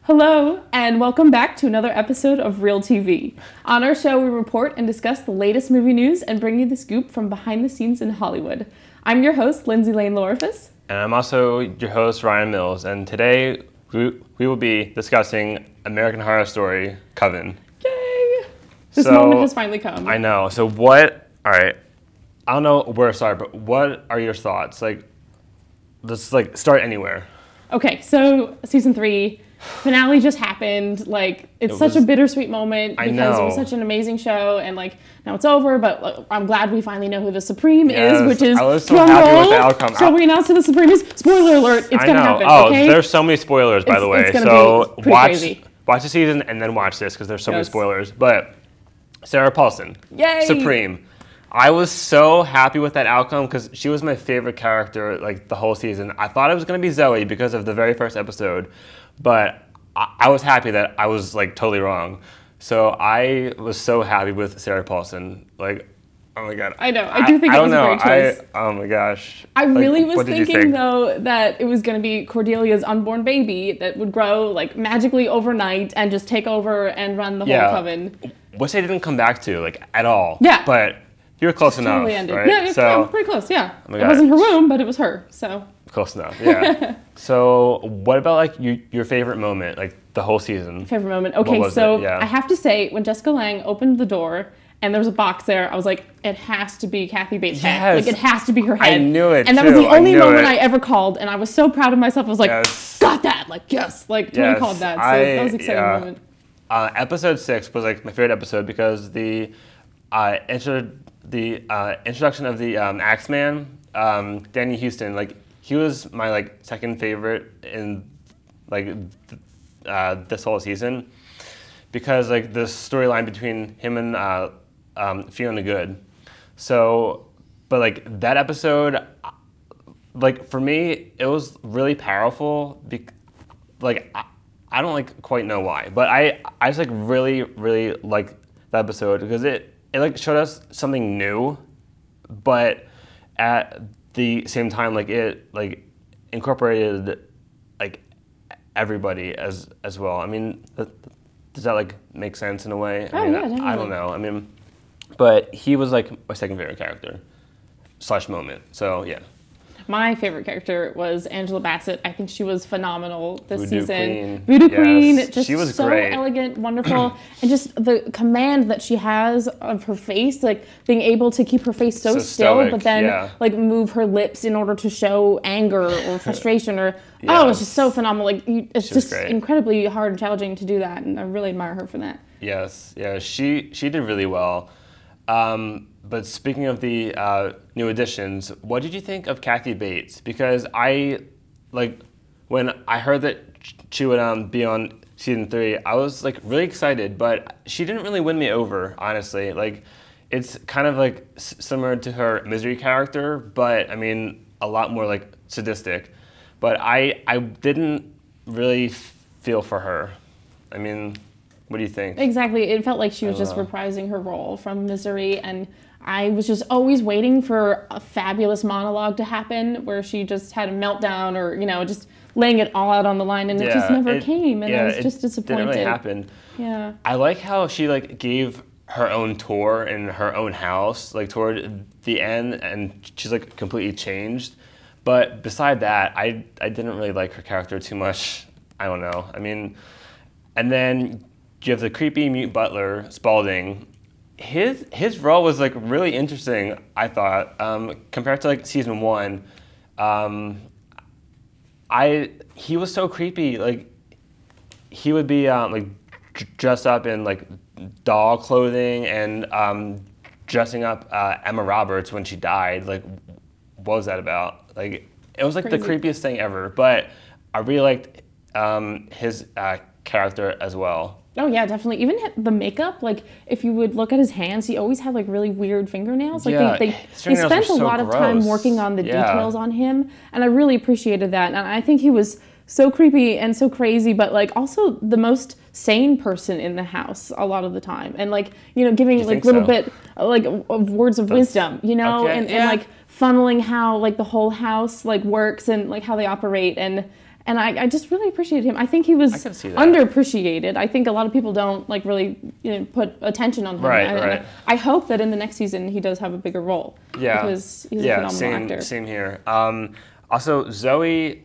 Hello, and welcome back to another episode of Reeltv. On our show, we report and discuss the latest movie news and bring you the scoop from behind the scenes in Hollywood. I'm your host, Lindsey Lane-Lorifus. And I'm also your host, Ryan Mills. And today, we will be discussing American Horror Story Coven. Yay! This moment has finally come. I know. So all right, I don't know where to start, but what are your thoughts? Let's start anywhere. Okay, so season 3, finale just happened. It's such a bittersweet moment because it was such an amazing show, and now it's over. But I'm glad we finally know who the Supreme is, which is I was so happy with the outcome. So we announced who the Supreme is. Spoiler alert! It's gonna happen. Oh, okay? There's so many spoilers, by the way. It's gonna be crazy. Watch the season and then watch this because there's so many spoilers. But Sarah Paulson, yay! Supreme. I was so happy with that outcome because she was my favorite character the whole season. I thought it was going to be Zoe because of the very first episode, but I was happy that I was totally wrong. So I was so happy with Sarah Paulson. Oh my god. I know. I do think it was a great choice. Oh my gosh. I really was thinking though that it was going to be Cordelia's unborn baby that would grow magically overnight and just take over and run the whole coven. Which they didn't come back to at all. Yeah. But you were close enough, totally ended. right? Yeah, pretty close, yeah. Oh my it God. wasn't her womb, but it was her, so. Close enough, yeah. So what about your favorite moment, the whole season? Favorite moment? Okay, so I have to say, when Jessica Lange opened the door and there was a box there, I was like, it has to be Kathy Bates' head. It has to be her head. I knew it, and that was the only moment I ever called, and I was so proud of myself. I was like, got that, yes, totally called that. So that was an exciting moment. Episode 6 was my favorite episode because the introduction of the Axeman, Danny Houston, he was my second favorite in this whole season because the storyline between him and Fiona Good. So, but that episode, for me, it was really powerful. I don't quite know why, but I just really liked that episode because it showed us something new, but at the same time it incorporated everybody as well. I mean, does that make sense in a way? I mean, I don't know. I mean, but he was my second favorite character / moment. So yeah. My favorite character was Angela Bassett. I think she was phenomenal this Voodoo season. Queen. Voodoo Queen, just she was so great. Elegant, wonderful, and just the command that she has of her face, being able to keep her face so still, stoic, but then move her lips in order to show anger or frustration, or it's just so phenomenal. It's just incredibly hard and challenging to do that, and I really admire her for that. Yes, yeah, she did really well. But speaking of the new additions, what did you think of Kathy Bates? Because when I heard that she would be on season 3, I was really excited, but she didn't really win me over, honestly. It's kind of similar to her Misery character, but I mean a lot more sadistic. But I didn't really feel for her. I mean, what do you think? Exactly. It felt like she was just reprising her role from Misery, and I was just always waiting for a fabulous monologue to happen where she just had a meltdown or, just laying it all out on the line, and it just never came, and I was just disappointed. It didn't really happen. Yeah. I like how she gave her own tour in her own house toward the end, and she's completely changed. But beside that, I didn't really like her character too much. I don't know. I mean, and then you have the creepy mute butler, Spaulding. His role was really interesting, I thought, compared to season 1. He was so creepy. He would be dressed up in doll clothing and dressing up Emma Roberts when she died. What was that about? It was the creepiest thing ever. But I really liked his character as well. Oh yeah, definitely. Even the makeup, if you would look at his hands, he always had really weird fingernails. They spent a lot of time working on the details on him, and I really appreciated that. And I think he was so creepy and so crazy, but also the most sane person in the house a lot of the time, and giving little bit of words of wisdom, and funneling how the whole house works and how they operate, and And I just really appreciated him. I think he was underappreciated. I think a lot of people don't like really put attention on him. Right. I hope that in the next season he does have a bigger role. Yeah. Because he's a phenomenal actor. Same here. Also, Zoe,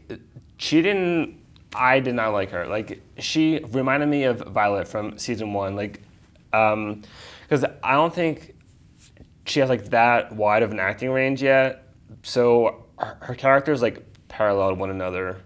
I did not like her. Like, she reminded me of Violet from season 1. Like, because I don't think she has like that wide of an acting range yet. So her characters like paralleled one another.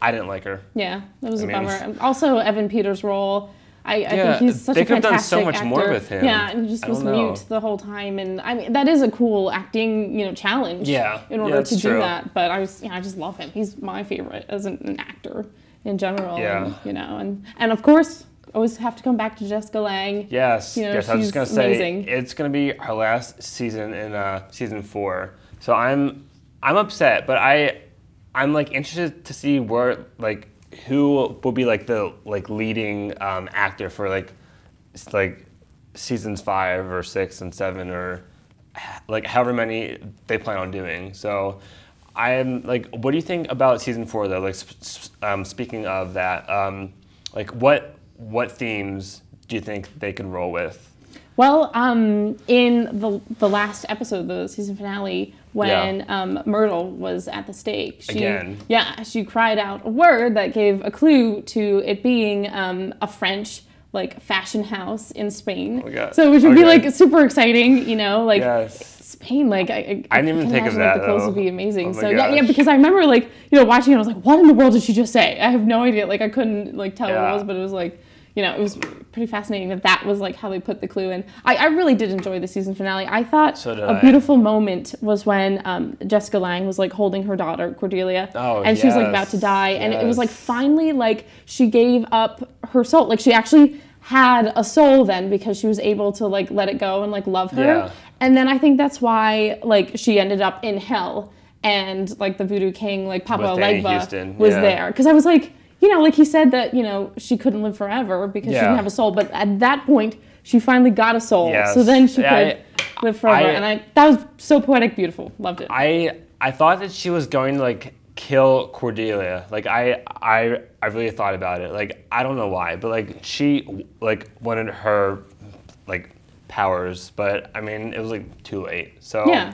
I didn't like her. Yeah, that was a bummer. Also, Evan Peters' role. I think he's such a fantastic actor. They could have done so much more with him. Yeah, and just was mute the whole time. And I mean, that is a cool acting, challenge. Yeah. In order to do that, but I just love him. He's my favorite as an actor in general. Yeah. And of course, always have to come back to Jessica Lange. Yes. Yes. I was just gonna say it's gonna be her last season in season 4. So I'm upset, but I'm like interested to see where like who will be like the leading actor for like seasons 5 or 6 and 7 or like however many they plan on doing. So I'm like, what do you think about season 4 though? Like speaking of that, like what themes do you think they could roll with? Well, in the last episode, the season finale, when Myrtle was at the stake, she cried out a word that gave a clue to it being a French like fashion house in Spain. Oh my God. So which would be like super exciting, Spain, like I didn't even think of that. The clothes would be amazing. So yeah, because I remember like watching it, I was like, what in the world did she just say? I have no idea. Like I couldn't like tell what it was, but it was like. It was pretty fascinating that was like how they put the clue in. I really did enjoy the season finale. I thought a beautiful moment was when Jessica Lange was like holding her daughter Cordelia, and she was like about to die, and it was like finally like she gave up her soul. Like she actually had a soul then because she was able to like let it go and like love her. Yeah. And then I think that's why like she ended up in hell, and like the Voodoo King like Papa Legba was there because I was like. Like he said that, she couldn't live forever because she didn't have a soul. But at that point, she finally got a soul. Yes. So then she could live forever. That was so poetic, beautiful. Loved it. I thought that she was going to, like, kill Cordelia. Like, I really thought about it. Like, I don't know why. But, like, she, like, wanted her, like, powers. But, I mean, it was, like, too late. So... Yeah.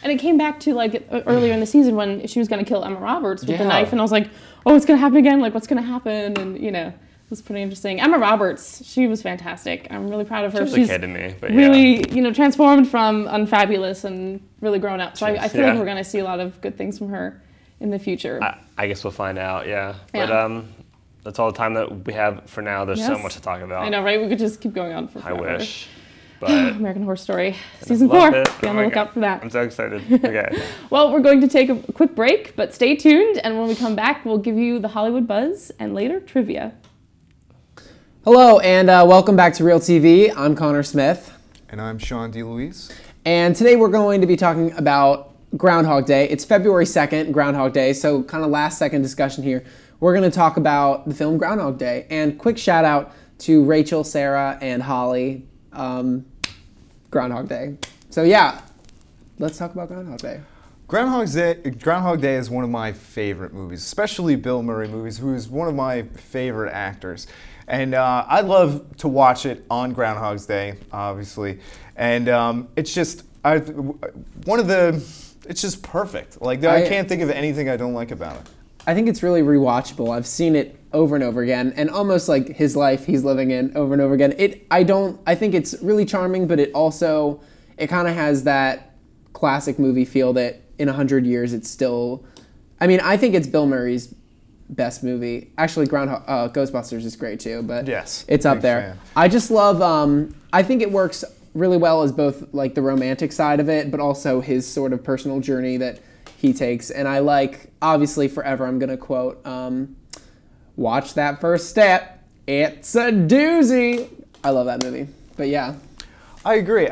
And it came back to, like, earlier in the season when she was going to kill Emma Roberts with the knife. And I was like, oh, it's going to happen again? Like, what's going to happen? And, it was pretty interesting. Emma Roberts, she was fantastic. I'm really proud of her. She's a kid to me, but really, transformed from unfabulous and really grown up. So I feel like we're going to see a lot of good things from her in the future. I guess we'll find out, But that's all the time that we have for now. There's so much to talk about. I know, right? We could just keep going on for forever. I wish. But American Horror Story season 4. Be on the lookout for that. I'm so excited. Okay. Well, we're going to take a quick break, but stay tuned. And when we come back, we'll give you the Hollywood buzz and later trivia. Hello, and welcome back to Reeltv. I'm Connor Smith. And I'm Sean DeLuise. And today we're going to be talking about Groundhog Day. It's February 2nd, Groundhog Day, so kind of last second discussion here. We're going to talk about the film Groundhog Day. And quick shout out to Rachel, Sarah, and Holly. Groundhog Day. So yeah, let's talk about Groundhog Day. Groundhog Day is one of my favorite movies, especially Bill Murray movies, who is one of my favorite actors. And I love to watch it on Groundhog's Day, obviously. And it's just it's just perfect. Like I can't think of anything I don't like about it. I think it's really rewatchable. I've seen it over and over again, and almost like his life he's living in over and over again. I think it's really charming, but it kind of has that classic movie feel that in 100 years it's still, I think it's Bill Murray's best movie. Actually, Ghostbusters is great too, but yes, it's up there. Fan. I just love, I think it works really well as both like the romantic side of it, but also his sort of personal journey that he takes. And I like, obviously forever, I'm going to quote, watch that first step. It's a doozy. I love that movie. But yeah. I agree.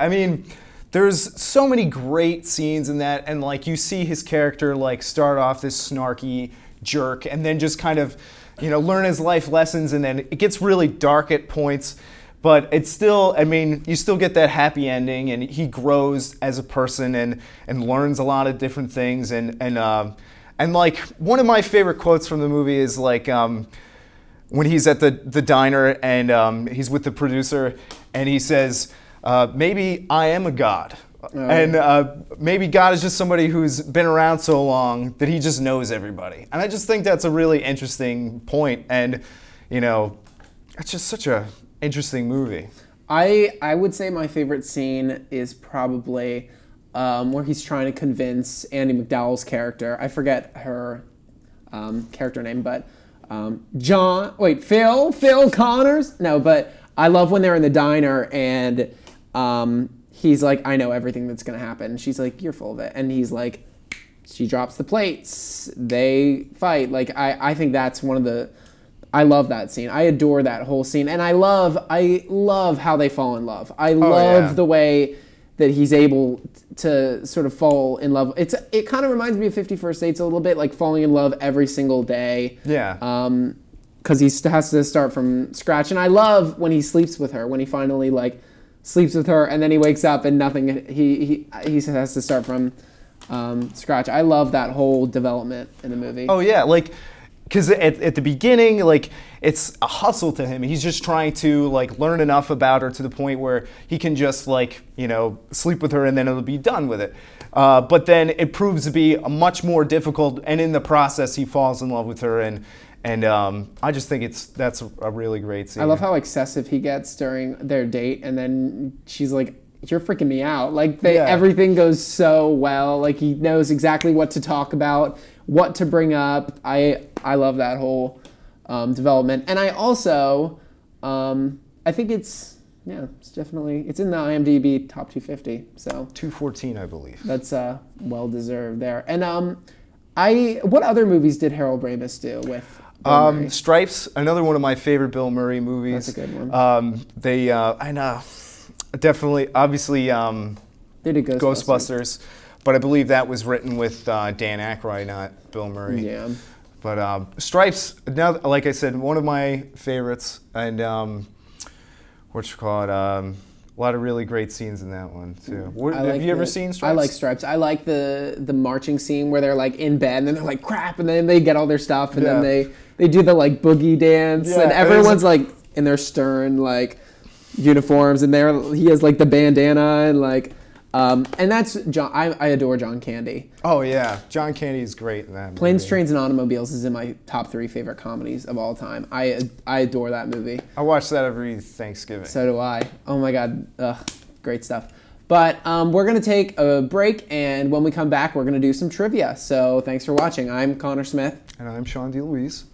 There's so many great scenes in that. And like you see his character like start off this snarky jerk and then just kind of, learn his life lessons. And then it gets really dark at points. But it's still, you still get that happy ending, and he grows as a person and learns a lot of different things. And And like one of my favorite quotes from the movie is like when he's at the diner and he's with the producer and he says, maybe I am a god. And maybe God is just somebody who's been around so long that he just knows everybody. And I just think that's a really interesting point. And, you know, it's just such a interesting movie. I would say my favorite scene is probably where he's trying to convince Andie MacDowell's character. I forget her character name, but Phil Connors? No, but I love when they're in the diner and he's like, I know everything that's going to happen. She's like, you're full of it. And he's like, she drops the plates. They fight. Like, I think that's one of the... I love that scene. I adore that whole scene. And I love how they fall in love. I love the way that he's able to sort of fall in love. It kind of reminds me of 50 First Dates a little bit, like falling in love every single day. Yeah. Because he has to start from scratch. And I love when he sleeps with her, when he finally, like, sleeps with her, and then he wakes up and nothing. He has to start from scratch. I love that whole development in the movie. Oh yeah, like because at the beginning, like it's a hustle to him. He's just trying to like learn enough about her to the point where he can just like sleep with her and then it'll be done with it. But then it proves to be a much more difficult, and in the process he falls in love with her and I just think that's a really great scene. I love how excessive he gets during their date, and then she's like, you're freaking me out. Like, everything goes so well. Like, he knows exactly what to talk about, what to bring up. I love that whole development. And I also, I think it's definitely, it's in the IMDb top 250. So 214, I believe. That's well-deserved there. And what other movies did Harold Ramis do with Stripes, another one of my favorite Bill Murray movies. That's a good one. I know, definitely, obviously, they did Ghostbusters, but I believe that was written with Dan Aykroyd, not Bill Murray. Yeah. But Stripes, now, like I said, one of my favorites, and a lot of really great scenes in that one too. Have you ever seen Stripes? I like Stripes. I like the marching scene where they're like in bed and then they're like crap, and then they get all their stuff and then they do the like boogie dance and everyone's like in their stern like uniforms and he has like the bandana and like and that's John. I adore John Candy. Oh yeah, John Candy is great in that movie. Planes, Trains, and Automobiles is in my top 3 favorite comedies of all time. I adore that movie. I watch that every Thanksgiving. So do I. Oh my God, great stuff. But we're gonna take a break, and when we come back, we're gonna do some trivia. So thanks for watching. I'm Connor Smith. And I'm Sean DeLuise.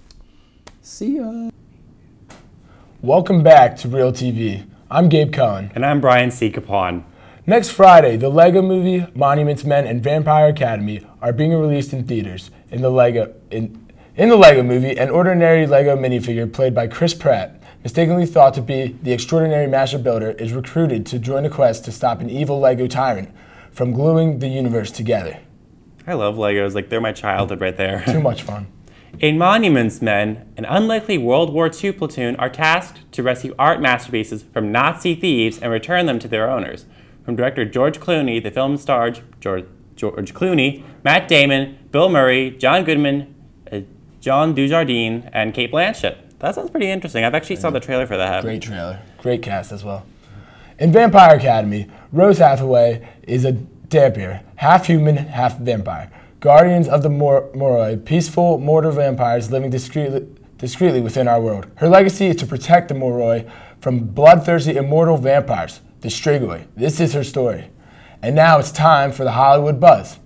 See ya. Welcome back to Reeltv. I'm Gabe Cohen. And I'm Brian C. Capon. Next Friday, the Lego Movie, Monuments Men, and Vampire Academy are being released in theaters. In the Lego Movie, an ordinary Lego minifigure played by Chris Pratt, mistakenly thought to be the extraordinary master builder, is recruited to join a quest to stop an evil Lego tyrant from gluing the universe together. I love Legos, like they're my childhood right there. Too much fun. In Monuments Men, an unlikely World War II platoon are tasked to rescue art masterpieces from Nazi thieves and return them to their owners. From director George Clooney, the film stars George Clooney, Matt Damon, Bill Murray, John Goodman, John Dujardin, and Cate Blanchett. That sounds pretty interesting. I've actually saw the trailer for that. Great trailer. Great cast as well. In Vampire Academy, Rose Hathaway is a Dampier, half human, half vampire. Guardians of the Moroi, peaceful mortal vampires living discreetly within our world. Her legacy is to protect the Moroi from bloodthirsty immortal vampires, the Strigoi. This is her story. And now it's time for the Hollywood buzz.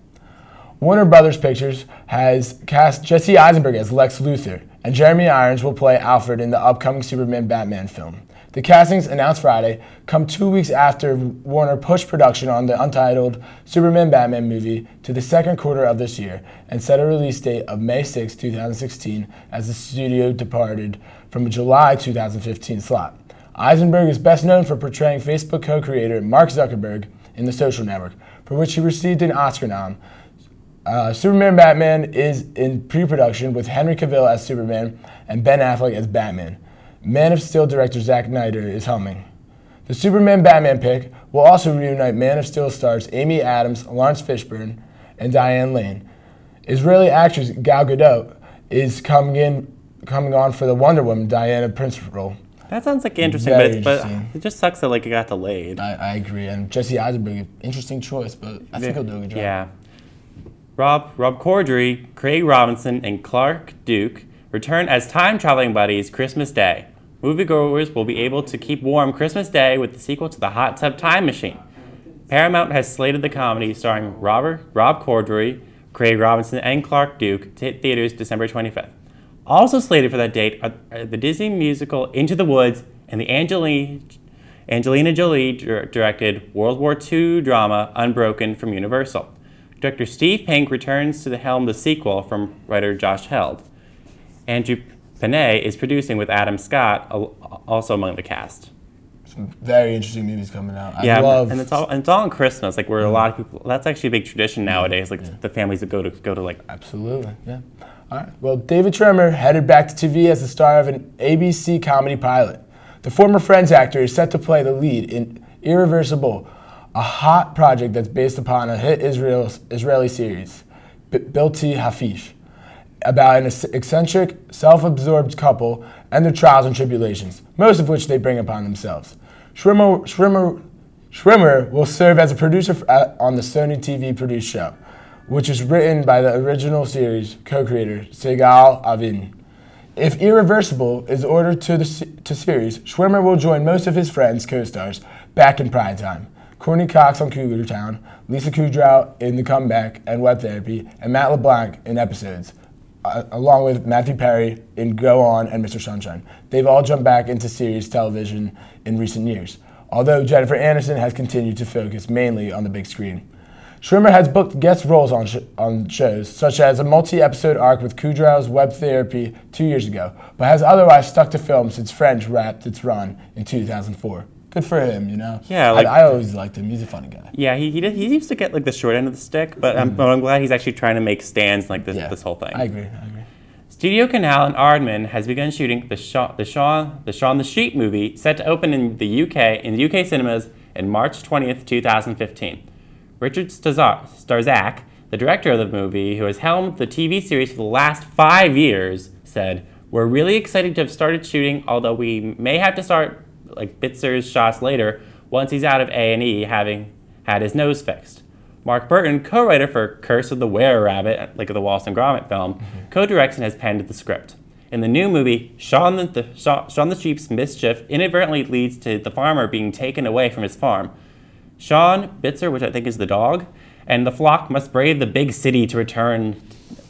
Warner Brothers Pictures has cast Jesse Eisenberg as Lex Luthor, and Jeremy Irons will play Alfred in the upcoming Superman-Batman film. The castings, announced Friday, come 2 weeks after Warner pushed production on the untitled Superman-Batman movie to the second quarter of this year and set a release date of May 6, 2016, as the studio departed from a July 2015 slot. Eisenberg is best known for portraying Facebook co-creator Mark Zuckerberg in The Social Network, for which he received an Oscar nom. Superman Batman is in pre-production with Henry Cavill as Superman and Ben Affleck as Batman. Man of Steel director Zack Snyder is helming. The Superman Batman pick will also reunite Man of Steel stars Amy Adams, Lawrence Fishburne, and Diane Lane Israeli actress Gal Gadot is coming on for the Wonder Woman Diana Prince role. That sounds like interesting, but it just sucks that like it got delayed. I agree, and Jesse Eisenberg, interesting choice, but I think he'll do a good job. Yeah. Rob Corddry, Craig Robinson, and Clark Duke return as time-traveling buddies Christmas Day. Moviegoers will be able to keep warm Christmas Day with the sequel to The Hot Tub Time Machine. Paramount has slated the comedy starring Rob Corddry, Craig Robinson, and Clark Duke to hit theaters December 25th. Also slated for that date are the Disney musical Into the Woods and the Angelina Jolie directed World War II drama Unbroken from Universal. Director Steve Pink returns to the helm the sequel from writer Josh Held. Andrew Panay is producing with Adam Scott, also among the cast. Some very interesting movies coming out. And it's all on Christmas, like where a lot of people. That's actually a big tradition nowadays. Like the families that go to like. Absolutely, yeah. All right. Well, David Schwimmer headed back to TV as the star of an ABC comedy pilot. The former Friends actor is set to play the lead in Irreversible, a hot project that's based upon a hit Israeli series, Bilti Hafish, about an eccentric, self-absorbed couple and their trials and tribulations, most of which they bring upon themselves. Schwimmer will serve as a producer on the Sony TV-produced show, which is written by the original series co-creator Segal Avin. If Irreversible is ordered to series, Schwimmer will join most of his Friends co-stars back in prime time. Courtney Cox on Cougar Town, Lisa Kudrow in The Comeback and Web Therapy, and Matt LeBlanc in Episodes, along with Matthew Perry in Go On and Mr. Sunshine. They've all jumped back into series television in recent years, although Jennifer Aniston has continued to focus mainly on the big screen. Schwimmer has booked guest roles on shows, such as a multi-episode arc with Kudrow's Web Therapy 2 years ago, but has otherwise stuck to film since Friends wrapped its run in 2004. Good for him, you know? Yeah, I always liked him. He's a funny guy. Yeah, he seems to get like the short end of the stick, but I'm glad he's actually trying to make stands like this whole thing. I agree. Studio Canal in Aardman has begun shooting the Shaun the Sheep movie, set to open in the UK cinemas in March 20th, 2015. Richard Starzak, the director of the movie, who has helmed the TV series for the last 5 years, said, "We're really excited to have started shooting, although we may have to start like Bitzer's shots later once he's out of A&E, having had his nose fixed." Mark Burton, co-writer for Curse of the Were-Rabbit, like the Wallace and Gromit film, co-directs and has penned the script. In the new movie, Shaun the Sheep's mischief inadvertently leads to the farmer being taken away from his farm. Sean, Bitzer, which I think is the dog, and the flock must brave the big city to return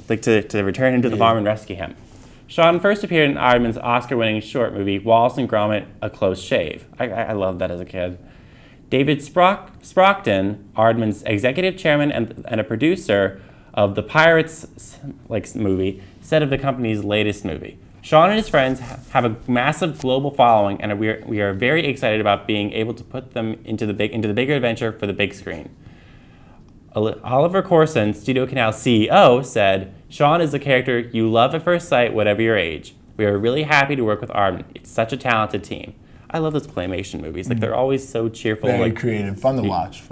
him to the farm and rescue him. Sean first appeared in Aardman's Oscar-winning short movie, Wallace and Gromit, A Close Shave. I loved that as a kid. David Sprockton, Aardman's executive chairman and a producer of the Pirates movie, said of the company's latest movie, "Sean and his friends have a massive global following, and we are very excited about being able to put them into the bigger adventure for the big screen." Oliver Corson, Studio Canal CEO, said, "Sean is a character you love at first sight, whatever your age. We are really happy to work with Aardman. It's such a talented team." I love those claymation movies. Like they're always so cheerful. Very creative, fun to watch.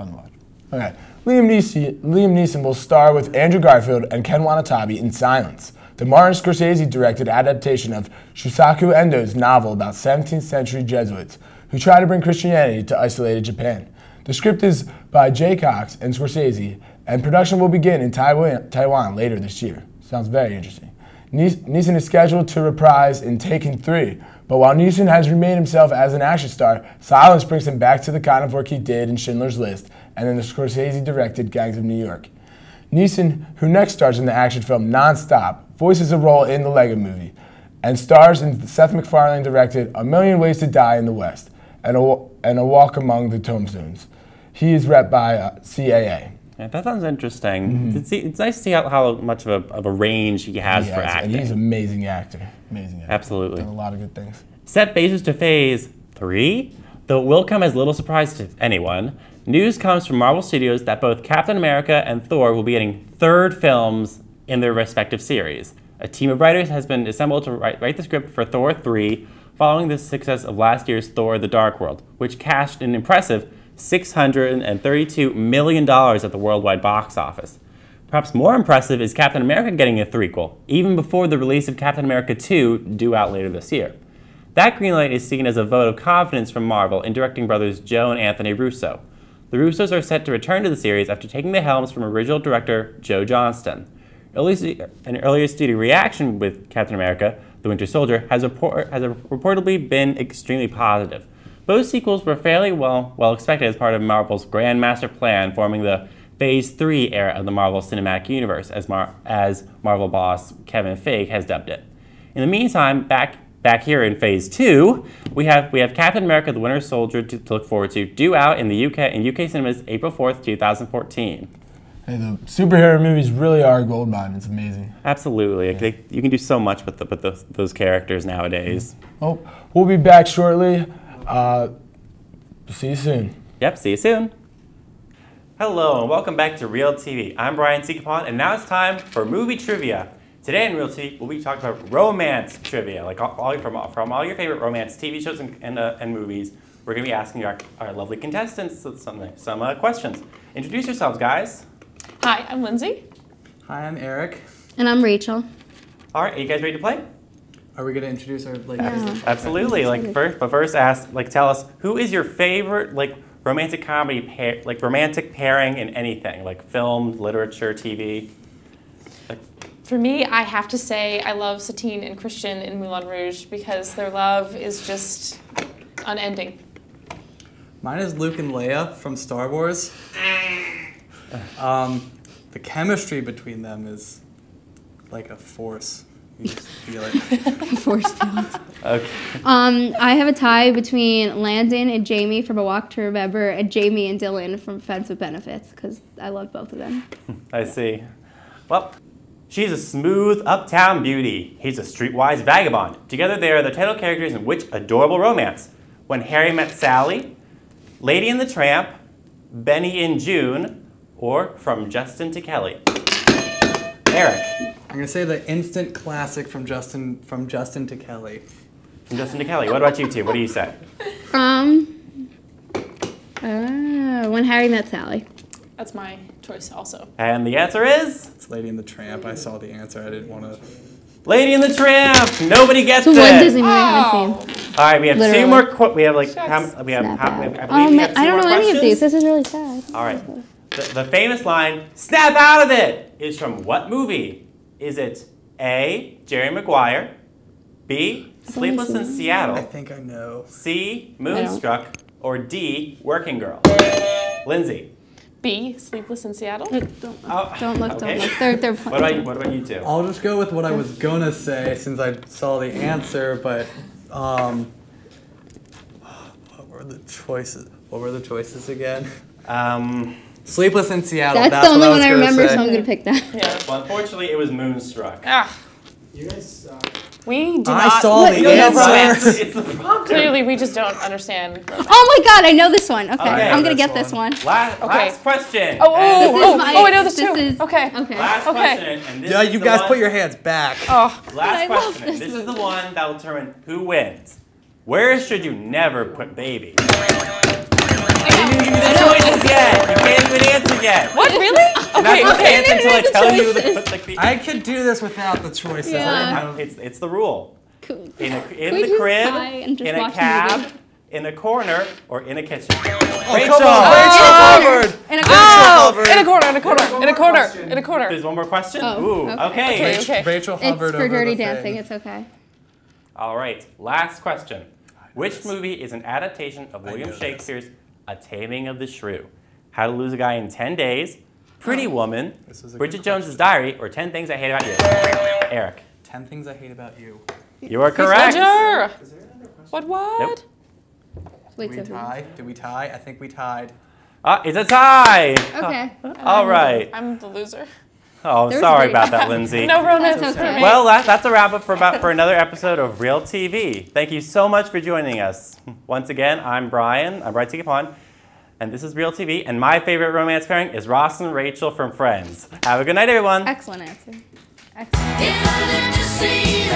Okay, Liam Neeson will star with Andrew Garfield and Ken Watanabe in Silence, the Martin Scorsese-directed adaptation of Shusaku Endo's novel about 17th century Jesuits who try to bring Christianity to isolated Japan. The script is by Jay Cox and Scorsese, and production will begin in Taiwan later this year. Sounds very interesting. Neeson is scheduled to reprise in Taken 3, but while Neeson has remade himself as an action star, Silence brings him back to the kind of work he did in Schindler's List and in the Scorsese-directed Gangs of New York. Neeson, who next stars in the action film Non-Stop, voices a role in the Lego Movie, and stars in the Seth MacFarlane-directed A Million Ways to Die in the West and a Walk Among the Tombstones. He is rep by CAA. Yeah, that sounds interesting. Mm-hmm. It's nice to see how much of a range he has for acting. And he's an amazing actor. Absolutely. Done a lot of good things. Set phases to Phase 3, though it will come as little surprise to anyone. News comes from Marvel Studios that both Captain America and Thor will be getting third films in their respective series. A team of writers has been assembled to write the script for Thor 3, following the success of last year's Thor: The Dark World, which cashed an impressive $632 million at the worldwide box office. Perhaps more impressive is Captain America getting a threequel, even before the release of Captain America 2, due out later this year. That greenlight is seen as a vote of confidence from Marvel in directing brothers Joe and Anthony Russo. The Russos are set to return to the series after taking the helms from original director Joe Johnston. An earlier studio reaction with Captain America, The Winter Soldier, has reportedly been extremely positive. Both sequels were fairly well expected as part of Marvel's grand master plan, forming the Phase 3 era of the Marvel Cinematic Universe, as Marvel boss Kevin Feige has dubbed it. In the meantime, back here in Phase 2, we have Captain America: The Winter Soldier to look forward to, due out in the UK cinemas April 4th, 2014. Hey, the superhero movies really are a gold mine. It's amazing. Absolutely. Yeah. You can do so much with those characters nowadays. Oh, we'll be back shortly. See you soon. Yep, see you soon. Hello, and welcome back to Reeltv. I'm Brian Seekapon, and now it's time for movie trivia. Today in Reeltv, we'll be talking about romance trivia, like from all your favorite romance TV shows and movies. We're going to be asking our lovely contestants some questions. Introduce yourselves, guys. Hi, I'm Lindsay. Hi, I'm Eric. And I'm Rachel. All right, are you guys ready to play? Are we going to introduce our Absolutely. First, tell us, who is your favorite romantic comedy romantic pairing in anything, like film, literature, TV? For me, I have to say I love Satine and Christian in Moulin Rouge because their love is just unending. Mine is Luke and Leia from Star Wars. The chemistry between them is like a force. You just feel it. Force field. Okay. I have a tie between Landon and Jamie from A Walk to Remember and Jamie and Dylan from Friends with Benefits because I love both of them. I see. Well, she's a smooth uptown beauty. He's a streetwise vagabond. Together they are the title characters in which adorable romance? When Harry Met Sally, Lady and the Tramp, Benny and June, or From Justin to Kelly? Eric. I'm going to say the instant classic from Justin to Kelly. From Justin to Kelly. What about you two? What do you say? When Harry Met Sally. That's my choice also. And the answer is? It's Lady and the Tramp. I saw the answer. I didn't want to... Lady and the Tramp! Nobody gets So it! one Disney movie I haven't seen. All right, we have Literally. two more... I believe Snap we have out. two more I don't know any of these. questions. This is really sad. All right. The famous line, "Snap out of it," is from what movie? Is it A, Jerry Maguire, B, Sleepless in I Seattle, think I know. C, Moonstruck, or D, Working Girl? Lindsay. B, Sleepless in Seattle. Don't look. Okay. Don't look. They're funny. What about you two? I'll just go with what I was going to say since I saw the answer, but what were the choices? What were the choices again? Sleepless in Seattle. That's the only one I remember, say. so I'm going to pick that. Yeah. Well, unfortunately, it was Moonstruck. You guys We do I not. saw the answer. It's the prompter. Clearly, we just don't understand. Oh my god, I know this one. Okay, Okay, I'm going to this get this one. Last question. I know this too. Okay. Last question. And this Yeah, is you the guys one- put your hands back. Oh, Last I love question. this This is the one that will determine who wins. Where should you never put baby? I didn't even give you the choices yet. You can't even answer yet. what? Really? You're not supposed to answer until I tell you the I could do this without the choices. Yeah. It's the rule. Cool. In we the just crib, tie and just in a watch the cab, movie? in a corner, or in a kitchen. Rachel Hubbard. In a in a corner, in a corner, in a corner, in a corner. There's one more question? Oh, Ooh, okay. okay. Rachel It's Hubbard for over Dirty the Dancing. thing. It's okay. All right, last question. Which movie is an adaptation of William Shakespeare's A Taming of the Shrew? How to Lose a Guy in 10 Days, Pretty Woman, Bridget Jones's Diary, or 10 Things I Hate About You? Eric. 10 Things I Hate About You. You are correct. Ledger. What? Nope. Wait, Did we tie? Did we tie? I think we tied. It's a tie. Okay. All right. I'm the loser. Oh, There's sorry a- about that, Lindsay. No romance That's for okay. me. Well, that's a wrap up for another episode of Reeltv. Thank you so much for joining us. Once again, I'm Brian. I'm Brian Seekapon, and this is Reeltv. And my favorite romance pairing is Ross and Rachel from Friends. Have a good night, everyone. Excellent answer. Excellent. If I live to see